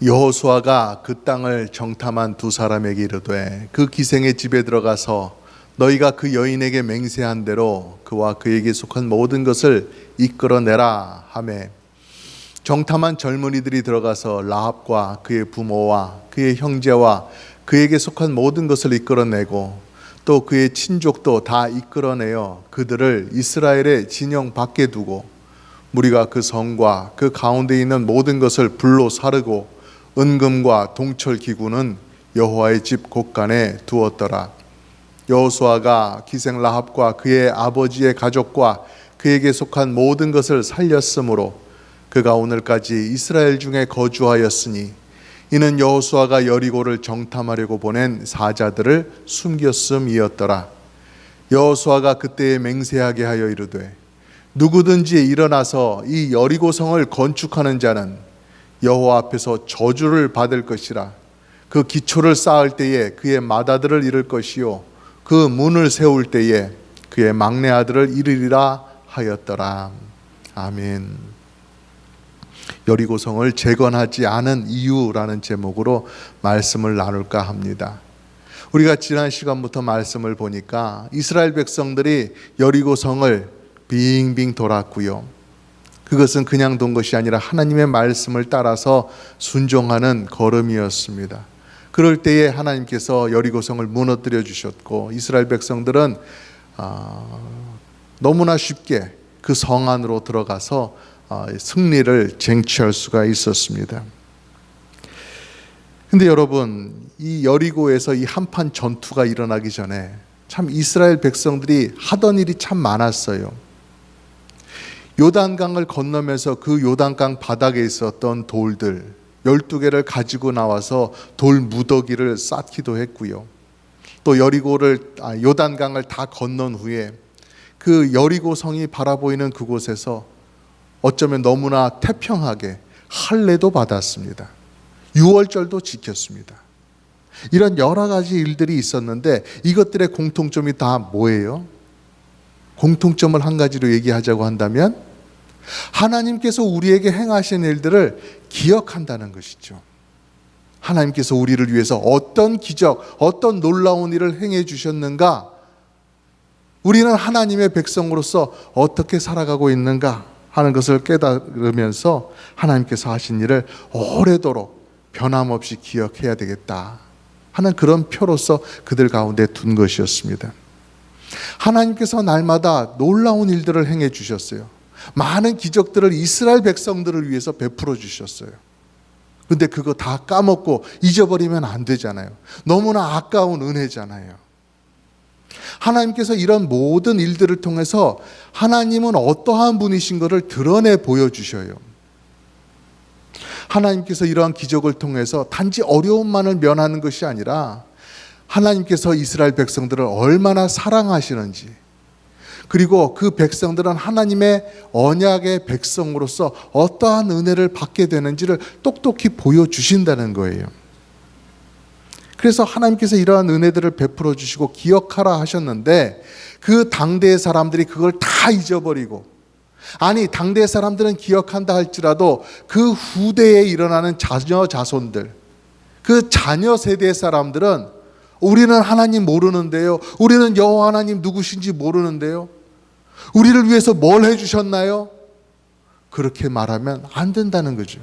여호수아가 그 땅을 정탐한 두 사람에게 이르되 그 기생의 집에 들어가서 너희가 그 여인에게 맹세한 대로 그와 그에게 속한 모든 것을 이끌어내라 하매 정탐한 젊은이들이 들어가서 라합과 그의 부모와 그의 형제와 그에게 속한 모든 것을 이끌어내고 또 그의 친족도 다 이끌어내어 그들을 이스라엘의 진영 밖에 두고 무리가 그 성과 그 가운데 있는 모든 것을 불로 사르고 은금과 동철 기구는 여호와의 집 곳간에 두었더라. 여호수아가 기생 라합과 그의 아버지의 가족과 그에게 속한 모든 것을 살렸으므로 그가 오늘까지 이스라엘 중에 거주하였으니 이는 여호수아가 여리고를 정탐하려고 보낸 사자들을 숨겼음이었더라. 여호수아가 그때에 맹세하게 하여 이르되 누구든지 일어나서 이 여리고 성을 건축하는 자는 여호와 앞에서 저주를 받을 것이라. 그 기초를 쌓을 때에 그의 맏아들을 잃을 것이요 그 문을 세울 때에 그의 막내 아들을 잃으리라 하였더라. 아멘. 여리고성을 재건하지 않은 이유라는 제목으로 말씀을 나눌까 합니다. 우리가 지난 시간부터 말씀을 보니까 이스라엘 백성들이 여리고성을 빙빙 돌았고요. 그것은 그냥 돈 것이 아니라 하나님의 말씀을 따라서 순종하는 걸음이었습니다. 그럴 때에 하나님께서 여리고성을 무너뜨려 주셨고 이스라엘 백성들은 너무나 쉽게 그 성 안으로 들어가서 승리를 쟁취할 수가 있었습니다. 근데 여러분, 이 여리고에서 이 한판 전투가 일어나기 전에 참 이스라엘 백성들이 하던 일이 참 많았어요. 요단강을 건너면서 그 요단강 바닥에 있었던 돌들 12개를 가지고 나와서 돌 무더기를 쌓기도 했고요. 또 요단강을 다 건넌 후에 그 여리고 성이 바라보이는 그곳에서 어쩌면 너무나 태평하게 할례도 받았습니다. 유월절도 지켰습니다. 이런 여러 가지 일들이 있었는데 이것들의 공통점이 다 뭐예요? 공통점을 한 가지로 얘기하자고 한다면 하나님께서 우리에게 행하신 일들을 기억한다는 것이죠. 하나님께서 우리를 위해서 어떤 기적, 어떤 놀라운 일을 행해 주셨는가? 우리는 하나님의 백성으로서 어떻게 살아가고 있는가 하는 것을 깨달으면서 하나님께서 하신 일을 오래도록 변함없이 기억해야 되겠다 하는 그런 표로서 그들 가운데 둔 것이었습니다. 하나님께서 날마다 놀라운 일들을 행해 주셨어요. 많은 기적들을 이스라엘 백성들을 위해서 베풀어 주셨어요. 근데 그거 다 까먹고 잊어버리면 안 되잖아요. 너무나 아까운 은혜잖아요. 하나님께서 이런 모든 일들을 통해서 하나님은 어떠한 분이신 것을 드러내 보여주셔요. 하나님께서 이러한 기적을 통해서 단지 어려움만을 면하는 것이 아니라 하나님께서 이스라엘 백성들을 얼마나 사랑하시는지, 그리고 그 백성들은 하나님의 언약의 백성으로서 어떠한 은혜를 받게 되는지를 똑똑히 보여주신다는 거예요. 그래서 하나님께서 이러한 은혜들을 베풀어 주시고 기억하라 하셨는데 그 당대의 사람들이 그걸 다 잊어버리고, 아니 당대의 사람들은 기억한다 할지라도 그 후대에 일어나는 자녀 자손들, 그 자녀 세대의 사람들은 우리는 하나님 모르는데요, 우리는 여호와 하나님 누구신지 모르는데요, 우리를 위해서 뭘 해주셨나요? 그렇게 말하면 안 된다는 거죠.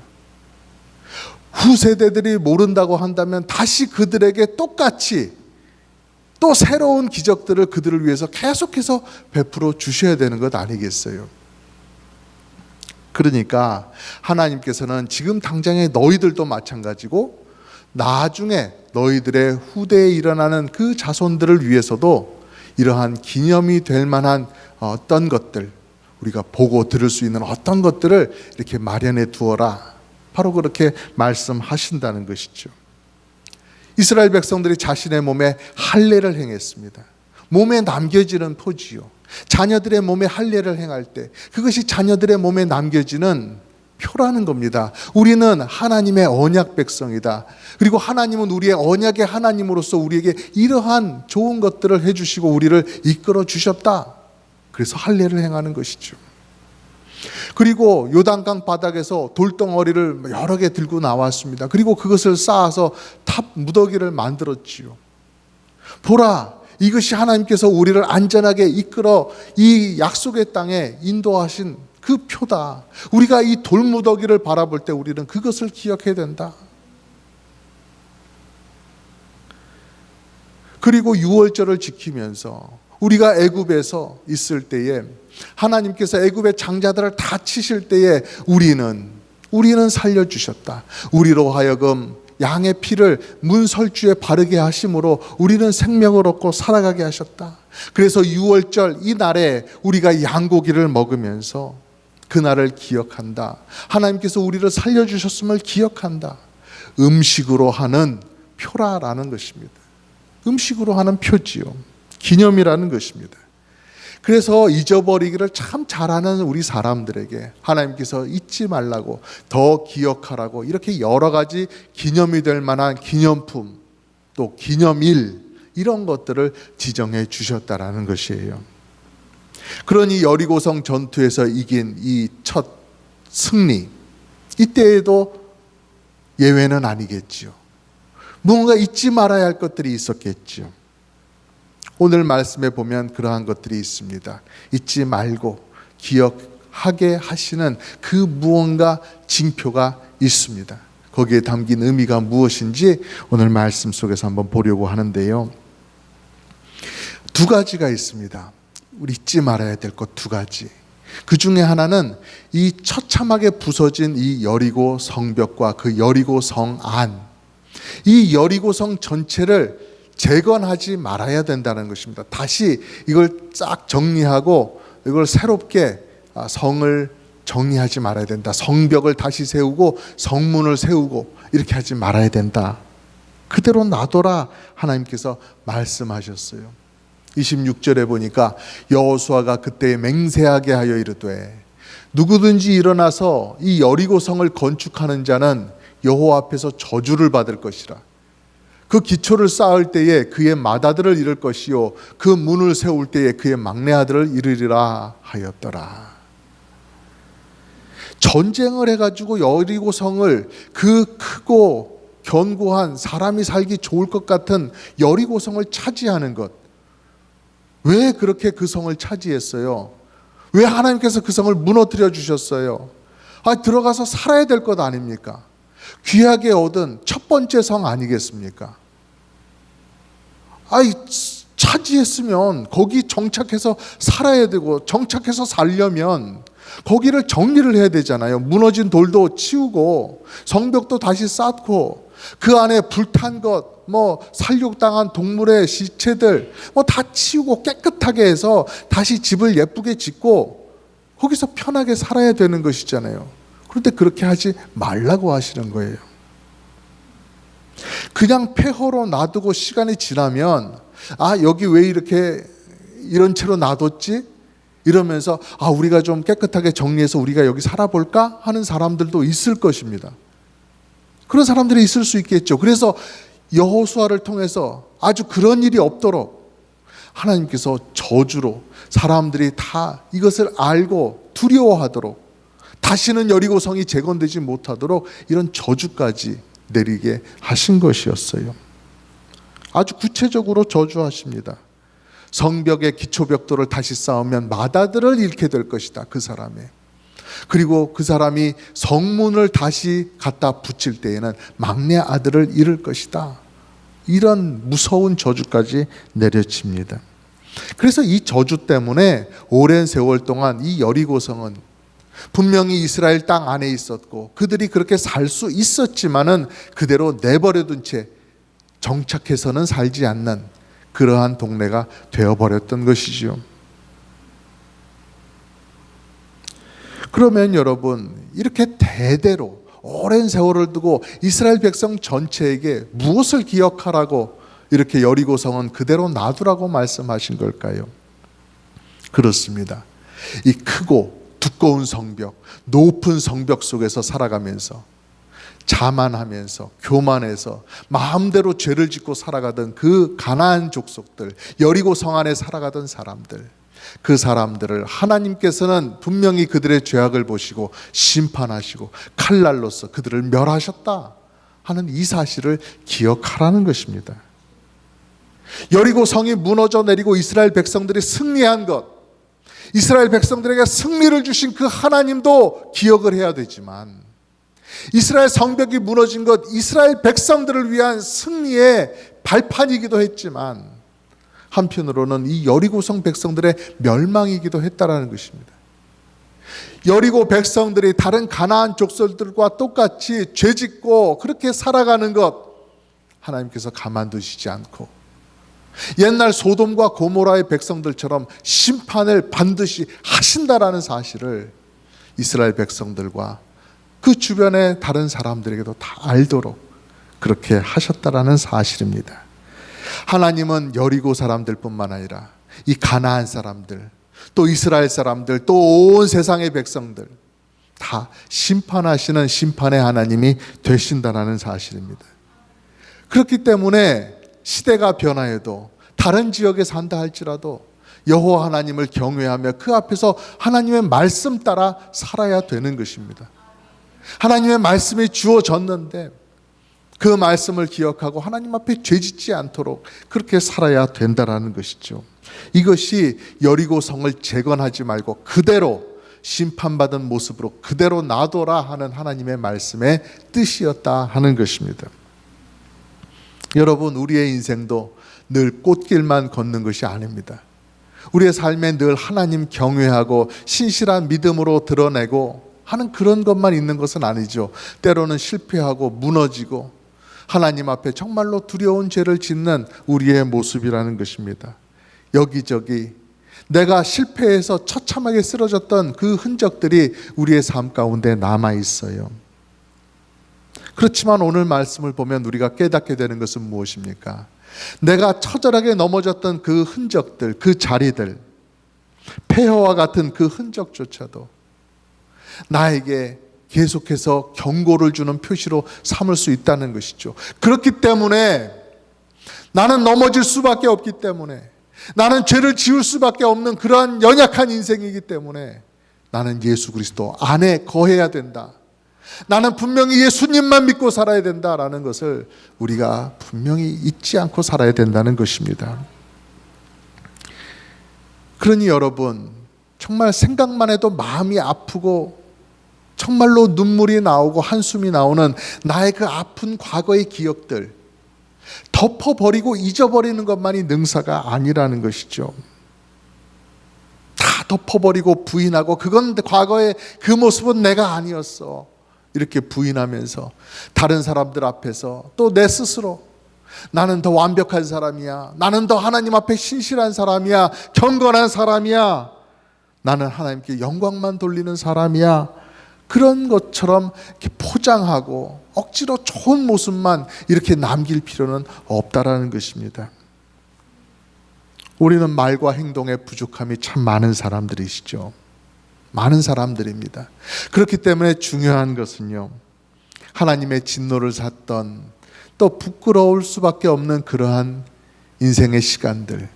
후세대들이 모른다고 한다면 다시 그들에게 똑같이 또 새로운 기적들을 그들을 위해서 계속해서 베풀어 주셔야 되는 것 아니겠어요? 그러니까 하나님께서는 지금 당장의 너희들도 마찬가지고 나중에 너희들의 후대에 일어나는 그 자손들을 위해서도 이러한 기념이 될 만한 어떤 것들, 우리가 보고 들을 수 있는 어떤 것들을 이렇게 마련해 두어라, 바로 그렇게 말씀하신다는 것이죠. 이스라엘 백성들이 자신의 몸에 할례를 행했습니다. 몸에 남겨지는 표지요. 자녀들의 몸에 할례를 행할 때 그것이 자녀들의 몸에 남겨지는 표라는 겁니다. 우리는 하나님의 언약 백성이다. 그리고 하나님은 우리의 언약의 하나님으로서 우리에게 이러한 좋은 것들을 해주시고 우리를 이끌어 주셨다. 그래서 할례를 행하는 것이죠. 그리고 요단강 바닥에서 돌덩어리를 여러 개 들고 나왔습니다. 그리고 그것을 쌓아서 탑 무더기를 만들었지요. 보라, 이것이 하나님께서 우리를 안전하게 이끌어 이 약속의 땅에 인도하신 그 표다. 우리가 이 돌무더기를 바라볼 때 우리는 그것을 기억해야 된다. 그리고 유월절을 지키면서 우리가 애굽에서 있을 때에 하나님께서 애굽의 장자들을 다 치실 때에 우리는 살려주셨다. 우리로 하여금 양의 피를 문설주에 바르게 하심으로 우리는 생명을 얻고 살아가게 하셨다. 그래서 유월절 이 날에 우리가 양고기를 먹으면서 그날을 기억한다. 하나님께서 우리를 살려주셨음을 기억한다. 음식으로 하는 표라라는 것입니다. 음식으로 하는 표지요. 기념이라는 것입니다. 그래서 잊어버리기를 참 잘하는 우리 사람들에게 하나님께서 잊지 말라고, 더 기억하라고 이렇게 여러 가지 기념이 될 만한 기념품, 또 기념일, 이런 것들을 지정해 주셨다라는 것이에요. 그러니 여리고성 전투에서 이긴 이 첫 승리, 이때에도 예외는 아니겠지요. 무언가 잊지 말아야 할 것들이 있었겠지요. 오늘 말씀에 보면 그러한 것들이 있습니다. 잊지 말고 기억하게 하시는 그 무언가 징표가 있습니다. 거기에 담긴 의미가 무엇인지 오늘 말씀 속에서 한번 보려고 하는데요. 두 가지가 있습니다. 우리 잊지 말아야 될 것 두 가지. 그 중에 하나는 이 처참하게 부서진 이 여리고 성벽과 그 여리고 성 안, 이 여리고 성 전체를 재건하지 말아야 된다는 것입니다. 다시 이걸 쫙 정리하고 이걸 새롭게 성을 정리하지 말아야 된다. 성벽을 다시 세우고 성문을 세우고 이렇게 하지 말아야 된다. 그대로 놔둬라 하나님께서 말씀하셨어요. 26절에 보니까 여호수아가 그때 맹세하게 하여 이르되 누구든지 일어나서 이 여리고 성을 건축하는 자는 여호와 앞에서 저주를 받을 것이라. 그 기초를 쌓을 때에 그의 맏아들을 잃을 것이요 그 문을 세울 때에 그의 막내 아들을 잃으리라 하였더라. 전쟁을 해가지고 여리고성을, 그 크고 견고한 사람이 살기 좋을 것 같은 여리고성을 차지하는 것, 왜 그렇게 그 성을 차지했어요? 왜 하나님께서 그 성을 무너뜨려 주셨어요? 들어가서 살아야 될 것 아닙니까? 귀하게 얻은 첫 번째 성 아니겠습니까? 차지했으면 거기 정착해서 살아야 되고, 정착해서 살려면 거기를 정리를 해야 되잖아요. 무너진 돌도 치우고 성벽도 다시 쌓고 그 안에 불탄 것, 살육당한 동물의 시체들 다 치우고 깨끗하게 해서 다시 집을 예쁘게 짓고 거기서 편하게 살아야 되는 것이잖아요. 그런데 그렇게 하지 말라고 하시는 거예요. 그냥 폐허로 놔두고 시간이 지나면 여기 왜 이렇게 이런 채로 놔뒀지? 이러면서 우리가 좀 깨끗하게 정리해서 우리가 여기 살아볼까? 하는 사람들도 있을 것입니다. 그런 사람들이 있을 수 있겠죠. 그래서 여호수아를 통해서 아주 그런 일이 없도록 하나님께서 저주로 사람들이 다 이것을 알고 두려워하도록, 다시는 여리고성이 재건되지 못하도록 이런 저주까지 내리게 하신 것이었어요. 아주 구체적으로 저주하십니다. 성벽의 기초벽돌을 다시 쌓으면 맏아들을 잃게 될 것이다, 그 사람의. 그리고 그 사람이 성문을 다시 갖다 붙일 때에는 막내 아들을 잃을 것이다. 이런 무서운 저주까지 내려칩니다. 그래서 이 저주 때문에 오랜 세월 동안 이 여리고성은 분명히 이스라엘 땅 안에 있었고 그들이 그렇게 살 수 있었지만은 그대로 내버려둔 채 정착해서는 살지 않는 그러한 동네가 되어버렸던 것이죠. 그러면 여러분, 이렇게 대대로 오랜 세월을 두고 이스라엘 백성 전체에게 무엇을 기억하라고 이렇게 여리고성은 그대로 놔두라고 말씀하신 걸까요? 그렇습니다. 이 크고 두꺼운 성벽, 높은 성벽 속에서 살아가면서 자만하면서 교만해서 마음대로 죄를 짓고 살아가던 그 가나안 족속들, 여리고 성 안에 살아가던 사람들, 그 사람들을 하나님께서는 분명히 그들의 죄악을 보시고 심판하시고 칼날로서 그들을 멸하셨다 하는 이 사실을 기억하라는 것입니다. 여리고 성이 무너져 내리고 이스라엘 백성들이 승리한 것, 이스라엘 백성들에게 승리를 주신 그 하나님도 기억을 해야 되지만, 이스라엘 성벽이 무너진 것, 이스라엘 백성들을 위한 승리의 발판이기도 했지만 한편으로는 이 여리고성 백성들의 멸망이기도 했다라는 것입니다. 여리고 백성들이 다른 가나안 족속들과 똑같이 죄짓고 그렇게 살아가는 것 하나님께서 가만두시지 않고 옛날 소돔과 고모라의 백성들처럼 심판을 반드시 하신다라는 사실을 이스라엘 백성들과 그 주변의 다른 사람들에게도 다 알도록 그렇게 하셨다라는 사실입니다. 하나님은 여리고 사람들뿐만 아니라 이 가나안 사람들, 또 이스라엘 사람들, 또 온 세상의 백성들 다 심판하시는 심판의 하나님이 되신다라는 사실입니다. 그렇기 때문에 시대가 변화해도 다른 지역에 산다 할지라도 여호와 하나님을 경외하며 그 앞에서 하나님의 말씀 따라 살아야 되는 것입니다. 하나님의 말씀이 주어졌는데 그 말씀을 기억하고 하나님 앞에 죄짓지 않도록 그렇게 살아야 된다라는 것이죠. 이것이 여리고성을 재건하지 말고 그대로 심판받은 모습으로 그대로 놔둬라 하는 하나님의 말씀의 뜻이었다 하는 것입니다. 여러분, 우리의 인생도 늘 꽃길만 걷는 것이 아닙니다. 우리의 삶에 늘 하나님 경외하고 신실한 믿음으로 드러내고 하는 그런 것만 있는 것은 아니죠. 때로는 실패하고 무너지고 하나님 앞에 정말로 두려운 죄를 짓는 우리의 모습이라는 것입니다. 여기저기 내가 실패해서 처참하게 쓰러졌던 그 흔적들이 우리의 삶 가운데 남아 있어요. 그렇지만 오늘 말씀을 보면 우리가 깨닫게 되는 것은 무엇입니까? 내가 처절하게 넘어졌던 그 흔적들, 그 자리들, 폐허와 같은 그 흔적조차도 나에게 계속해서 경고를 주는 표시로 삼을 수 있다는 것이죠. 그렇기 때문에 나는 넘어질 수밖에 없기 때문에, 나는 죄를 지을 수밖에 없는 그러한 연약한 인생이기 때문에 나는 예수 그리스도 안에 거해야 된다. 나는 분명히 예수님만 믿고 살아야 된다라는 것을 우리가 분명히 잊지 않고 살아야 된다는 것입니다. 그러니 여러분, 정말 생각만 해도 마음이 아프고 정말로 눈물이 나오고 한숨이 나오는 나의 그 아픈 과거의 기억들, 덮어버리고 잊어버리는 것만이 능사가 아니라는 것이죠. 다 덮어버리고 부인하고 그건 과거의 그 모습은 내가 아니었어 이렇게 부인하면서 다른 사람들 앞에서 또 내 스스로 나는 더 완벽한 사람이야, 나는 더 하나님 앞에 신실한 사람이야, 경건한 사람이야, 나는 하나님께 영광만 돌리는 사람이야, 그런 것처럼 이렇게 포장하고 억지로 좋은 모습만 이렇게 남길 필요는 없다라는 것입니다. 우리는 말과 행동에 부족함이 참 많은 사람들이시죠. 많은 사람들입니다. 그렇기 때문에 중요한 것은요, 하나님의 진노를 샀던 또 부끄러울 수밖에 없는 그러한 인생의 시간들,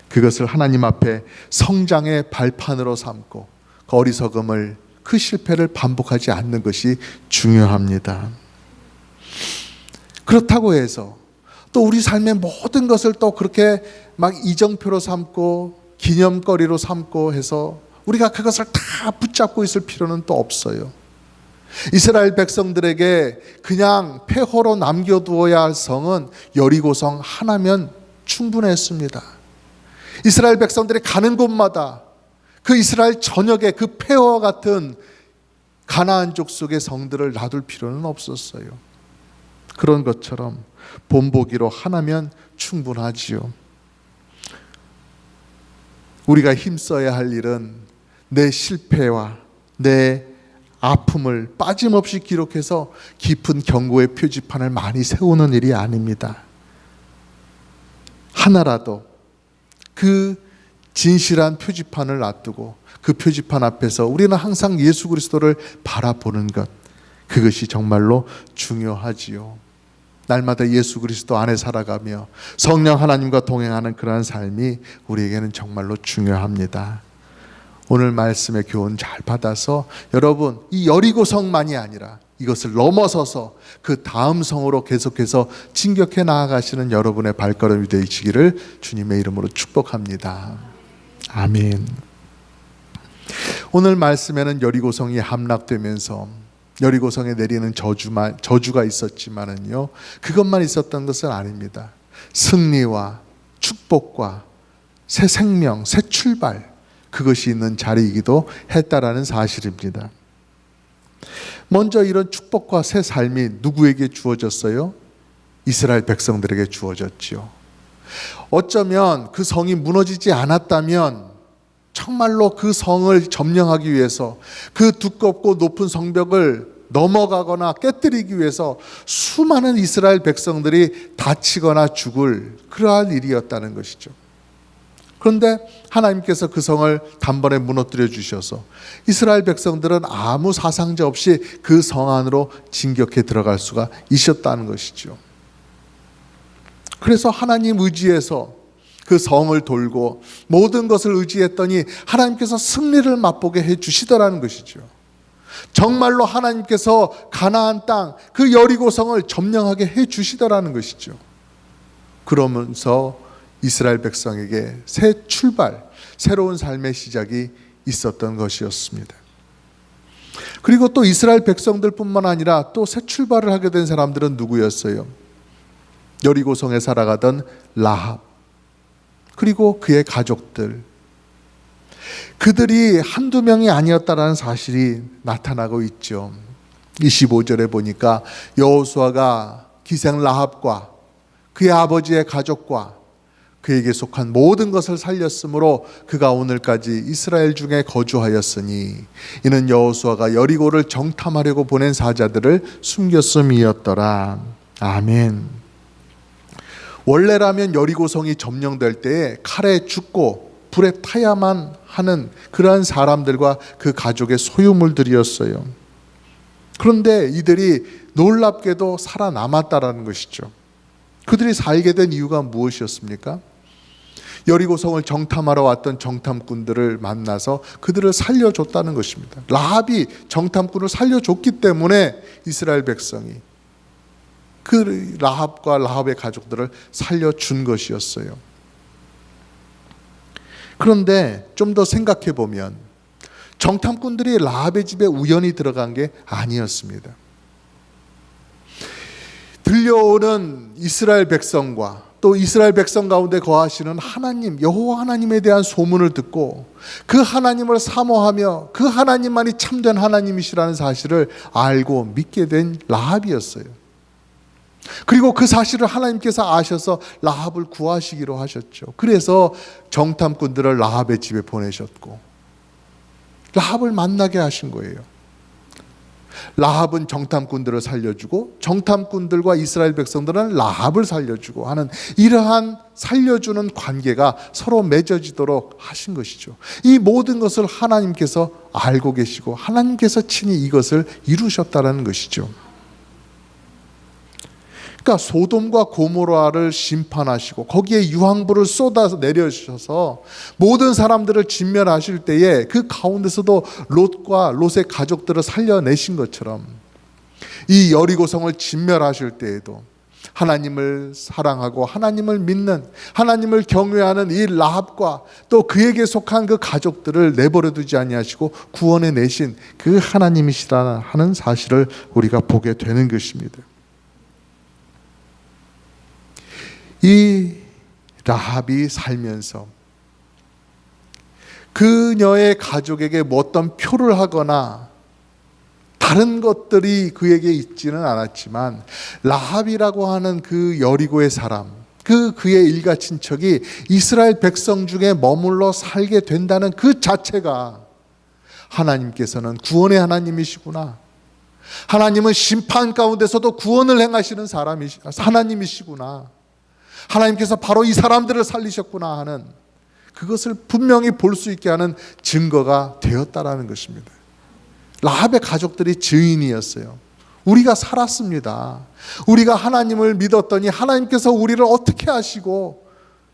그것을 하나님 앞에 성장의 발판으로 삼고 그 어리석음을, 그 실패를 반복하지 않는 것이 중요합니다. 그렇다고 해서 또 우리 삶의 모든 것을 또 그렇게 막 이정표로 삼고 기념거리로 삼고 해서 우리가 그것을 다 붙잡고 있을 필요는 또 없어요. 이스라엘 백성들에게 그냥 폐허로 남겨두어야 할 성은 여리고성 하나면 충분했습니다. 이스라엘 백성들이 가는 곳마다 그 이스라엘 전역에 그 폐허와 같은 가나안 족속의 성들을 놔둘 필요는 없었어요. 그런 것처럼 본보기로 하나면 충분하지요. 우리가 힘써야 할 일은 내 실패와 내 아픔을 빠짐없이 기록해서 깊은 경고의 표지판을 많이 세우는 일이 아닙니다. 하나라도 그 진실한 표지판을 놔두고 그 표지판 앞에서 우리는 항상 예수 그리스도를 바라보는 것, 그것이 정말로 중요하지요. 날마다 예수 그리스도 안에 살아가며 성령 하나님과 동행하는 그러한 삶이 우리에게는 정말로 중요합니다. 오늘 말씀의 교훈 잘 받아서 여러분, 이 여리고성만이 아니라 이것을 넘어서서 그 다음 성으로 계속해서 진격해 나아가시는 여러분의 발걸음이 되시기를 주님의 이름으로 축복합니다. 아멘. 오늘 말씀에는 여리고성이 함락되면서 여리고성에 내리는 저주가 있었지만은요, 그것만 있었던 것은 아닙니다. 승리와 축복과 새 생명, 새 출발, 그것이 있는 자리이기도 했다라는 사실입니다. 먼저 이런 축복과 새 삶이 누구에게 주어졌어요? 이스라엘 백성들에게 주어졌지요. 어쩌면 그 성이 무너지지 않았다면 정말로 그 성을 점령하기 위해서 그 두껍고 높은 성벽을 넘어가거나 깨뜨리기 위해서 수많은 이스라엘 백성들이 다치거나 죽을 그러한 일이었다는 것이죠. 그런데 하나님께서 그 성을 단번에 무너뜨려 주셔서 이스라엘 백성들은 아무 사상자 없이 그 성 안으로 진격해 들어갈 수가 있었다는 것이죠. 그래서 하나님 의지해서 그 성을 돌고 모든 것을 의지했더니 하나님께서 승리를 맛보게 해 주시더라는 것이죠. 정말로 하나님께서 가나안 땅 그 여리고성을 점령하게 해 주시더라는 것이죠. 그러면서 이스라엘 백성에게 새 출발, 새로운 삶의 시작이 있었던 것이었습니다. 그리고 또 이스라엘 백성들뿐만 아니라 또 새 출발을 하게 된 사람들은 누구였어요? 여리고성에 살아가던 라합, 그리고 그의 가족들, 그들이 한두 명이 아니었다라는 사실이 나타나고 있죠. 25절에 보니까 여호수아가 기생 라합과 그의 아버지의 가족과 그에게 속한 모든 것을 살렸으므로 그가 오늘까지 이스라엘 중에 거주하였으니 이는 여호수아가 여리고를 정탐하려고 보낸 사자들을 숨겼음이었더라. 아멘. 원래라면 여리고성이 점령될 때에 칼에 죽고 불에 타야만 하는 그러한 사람들과 그 가족의 소유물들이었어요. 그런데 이들이 놀랍게도 살아남았다라는 것이죠. 그들이 살게 된 이유가 무엇이었습니까? 여리고성을 정탐하러 왔던 정탐꾼들을 만나서 그들을 살려줬다는 것입니다. 라합이 정탐꾼을 살려줬기 때문에 이스라엘 백성이 그 라합과 라합의 가족들을 살려준 것이었어요. 그런데 좀 더 생각해 보면 정탐꾼들이 라합의 집에 우연히 들어간 게 아니었습니다. 들려오는 이스라엘 백성과 또 이스라엘 백성 가운데 거하시는 하나님, 여호와 하나님에 대한 소문을 듣고 그 하나님을 사모하며 그 하나님만이 참된 하나님이시라는 사실을 알고 믿게 된 라합이었어요. 그리고 그 사실을 하나님께서 아셔서 라합을 구하시기로 하셨죠. 그래서 정탐꾼들을 라합의 집에 보내셨고 라합을 만나게 하신 거예요. 라합은 정탐꾼들을 살려주고 정탐꾼들과 이스라엘 백성들은 라합을 살려주고 하는 이러한 살려주는 관계가 서로 맺어지도록 하신 것이죠. 이 모든 것을 하나님께서 알고 계시고 하나님께서 친히 이것을 이루셨다는 것이죠. 그러니까 소돔과 고모라를 심판하시고 거기에 유황불을 쏟아서 내려주셔서 모든 사람들을 진멸하실 때에 그 가운데서도 롯과 롯의 가족들을 살려내신 것처럼 이 여리고성을 진멸하실 때에도 하나님을 사랑하고 하나님을 믿는, 하나님을 경외하는 이 라합과 또 그에게 속한 그 가족들을 내버려 두지 아니하시고 구원해 내신 그 하나님이시다 하는 사실을 우리가 보게 되는 것입니다. 이 라합이 살면서 그녀의 가족에게 뭐 어떤 표를 하거나 다른 것들이 그에게 있지는 않았지만 라합이라고 하는 그 여리고의 사람, 그의 일가 친척이 이스라엘 백성 중에 머물러 살게 된다는 그 자체가 하나님께서는 구원의 하나님이시구나, 하나님은 심판 가운데서도 구원을 행하시는 하나님이시구나, 하나님께서 바로 이 사람들을 살리셨구나 하는 그것을 분명히 볼 수 있게 하는 증거가 되었다라는 것입니다. 라합의 가족들이 증인이었어요. 우리가 살았습니다. 우리가 하나님을 믿었더니 하나님께서 우리를 어떻게 하시고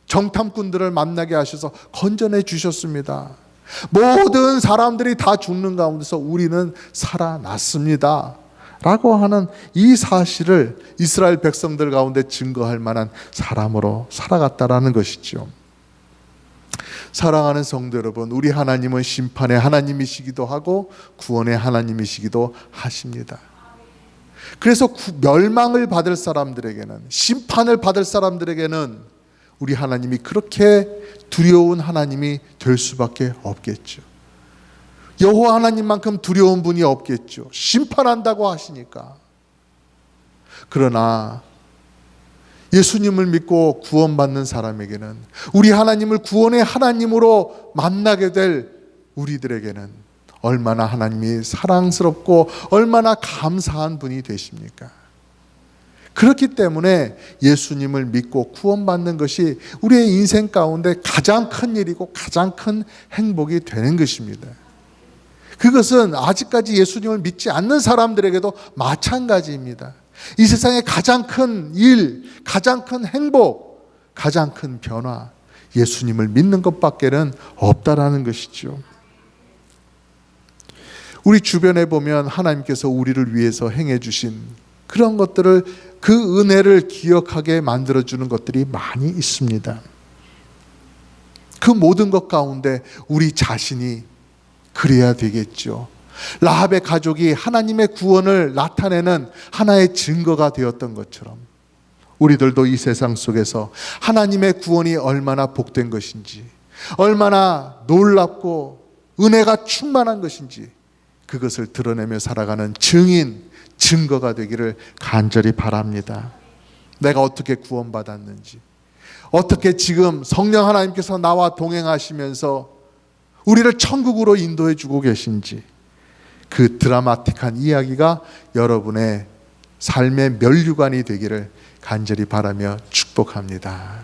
정탐꾼들을 만나게 하셔서 건져내 주셨습니다. 모든 사람들이 다 죽는 가운데서 우리는 살아났습니다 라고 하는 이 사실을 이스라엘 백성들 가운데 증거할 만한 사람으로 살아갔다라는 것이죠. 사랑하는 성도 여러분, 우리 하나님은 심판의 하나님이시기도 하고 구원의 하나님이시기도 하십니다. 그래서 멸망을 받을 사람들에게는, 심판을 받을 사람들에게는 우리 하나님이 그렇게 두려운 하나님이 될 수밖에 없겠죠. 여호와 하나님만큼 두려운 분이 없겠죠. 심판한다고 하시니까. 그러나 예수님을 믿고 구원받는 사람에게는, 우리 하나님을 구원의 하나님으로 만나게 될 우리들에게는 얼마나 하나님이 사랑스럽고 얼마나 감사한 분이 되십니까? 그렇기 때문에 예수님을 믿고 구원받는 것이 우리의 인생 가운데 가장 큰 일이고 가장 큰 행복이 되는 것입니다. 그것은 아직까지 예수님을 믿지 않는 사람들에게도 마찬가지입니다. 이 세상의 가장 큰 일, 가장 큰 행복, 가장 큰 변화, 예수님을 믿는 것밖에는 없다라는 것이죠. 우리 주변에 보면 하나님께서 우리를 위해서 행해 주신 그런 것들을, 그 은혜를 기억하게 만들어주는 것들이 많이 있습니다. 그 모든 것 가운데 우리 자신이 그래야 되겠죠. 라합의 가족이 하나님의 구원을 나타내는 하나의 증거가 되었던 것처럼 우리들도 이 세상 속에서 하나님의 구원이 얼마나 복된 것인지, 얼마나 놀랍고 은혜가 충만한 것인지 그것을 드러내며 살아가는 증인, 증거가 되기를 간절히 바랍니다. 내가 어떻게 구원받았는지, 어떻게 지금 성령 하나님께서 나와 동행하시면서 우리를 천국으로 인도해 주고 계신지, 그 드라마틱한 이야기가 여러분의 삶의 면류관이 되기를 간절히 바라며 축복합니다.